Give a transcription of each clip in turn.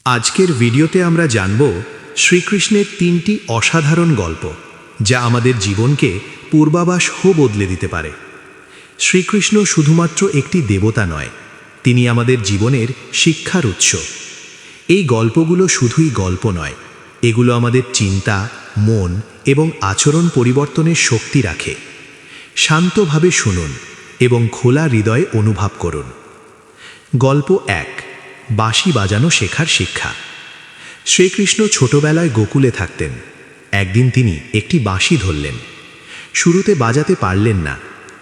আজকের ভিডিওতে আমরা জানব শ্রীকৃষ্ণের তিনটি অসাধারণ গল্প যা আমাদের জীবনকে পূর্বাভাস বদলে দিতে পারে। শ্রীকৃষ্ণ শুধুমাত্র একটি দেবতা নয়, তিনি আমাদের জীবনের শিক্ষার উৎস। এই গল্পগুলো শুধুই গল্প নয়, এগুলো আমাদের চিন্তা, মন এবং আচরণ পরিবর্তনের শক্তি রাখে। শান্তভাবে শুনুন এবং খোলা হৃদয়ে অনুভব করুন। গল্প 1, বাঁশি বাজানো শেখার শিক্ষা। শ্রীকৃষ্ণ ছোটবেলায় গোকুলে থাকতেন। একদিন তিনি একটি বাঁশি ধরলেন। শুরুতে বাজাতে পারলেন না,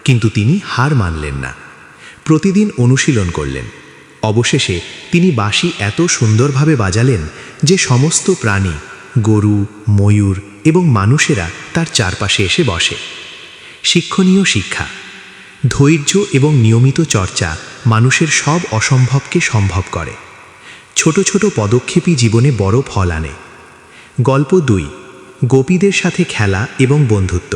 কিন্তু তিনি হার মানলেন না। প্রতিদিন অনুশীলন করলেন। অবশেষে তিনি বাঁশি এত সুন্দরভাবে বাজালেন যে সমস্ত প্রাণী, গরু, ময়ূর এবং মানুষেরা তার চারপাশে এসে বসে। শিক্ষণীয় শিক্ষা। ধৈর্য এবং নিয়মিত চর্চা মানুষের সব অসম্ভবকে সম্ভব করে। ছোট ছোট পদক্ষেপই জীবনে বড় ফল আনে। গল্প 2, গোপীদের সাথে খেলা এবং বন্ধুত্ব।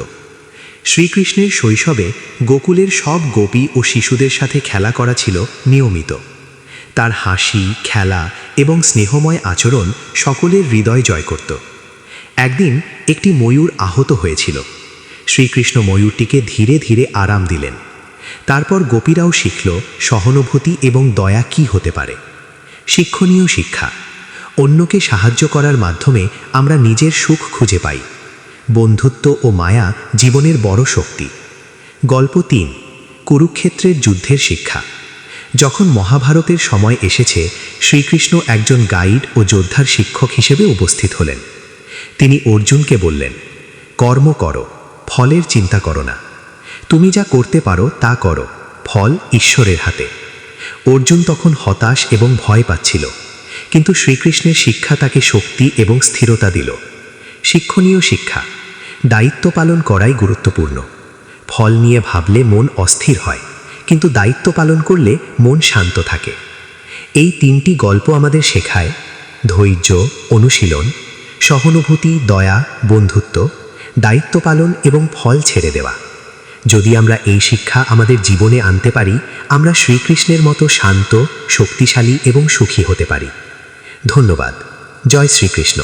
শ্রীকৃষ্ণের শৈশবে গোকুলের সব গোপী ও শিশুদের সাথে খেলা করা ছিল নিয়মিত। তার হাসি, খেলা এবং স্নেহময় আচরণ সকলের হৃদয় জয় করত। একদিন একটি ময়ূর আহত হয়েছিল। শ্রীকৃষ্ণ ময়ূরটিকে ধীরে ধীরে আরাম দিলেন। তারপর গোপীরাও শিখল সহানুভূতি এবং দয়া কী হতে পারে। শিক্ষণীয় শিক্ষা। অন্যকে সাহায্য করার মাধ্যমে আমরা নিজের সুখ খুঁজে পাই। বন্ধুত্ব ও মায়া জীবনের বড় শক্তি। গল্প 3, কুরুক্ষেত্রের যুদ্ধের শিক্ষা। যখন মহাভারতের সময় এসেছে, শ্রীকৃষ্ণ একজন গাইড ও যোদ্ধার শিক্ষক হিসেবে উপস্থিত হলেন। তিনি অর্জুনকে বললেন, কর্ম করো, ফলের চিন্তা করো না। তুমি যা করতে পারো তা করো, ফল ঈশ্বরের হাতে। অর্জুন তখন হতাশ এবং ভয় পাচ্ছিল, কিন্তু শ্রীকৃষ্ণের শিক্ষা তাকে শক্তি এবং স্থিরতা দিল। শিক্ষণীয় শিক্ষা। দায়িত্ব পালন করাই গুরুত্বপূর্ণ। ফল নিয়ে ভাবলে মন অস্থির হয়, কিন্তু দায়িত্ব পালন করলে মন শান্ত থাকে। এই 3টি গল্প আমাদের শেখায় ধৈর্য, অনুশীলন, সহানুভূতি, দয়া, বন্ধুত্ব, দায়িত্ব পালন এবং ফল ছেড়ে দেওয়া। যদি আমরা এই শিক্ষা আমাদের জীবনে আনতে পারি, আমরা শ্রীকৃষ্ণের মতো শান্ত, শক্তিশালী এবং সুখী হতে পারি। ধন্যবাদ। জয় শ্রীকৃষ্ণ।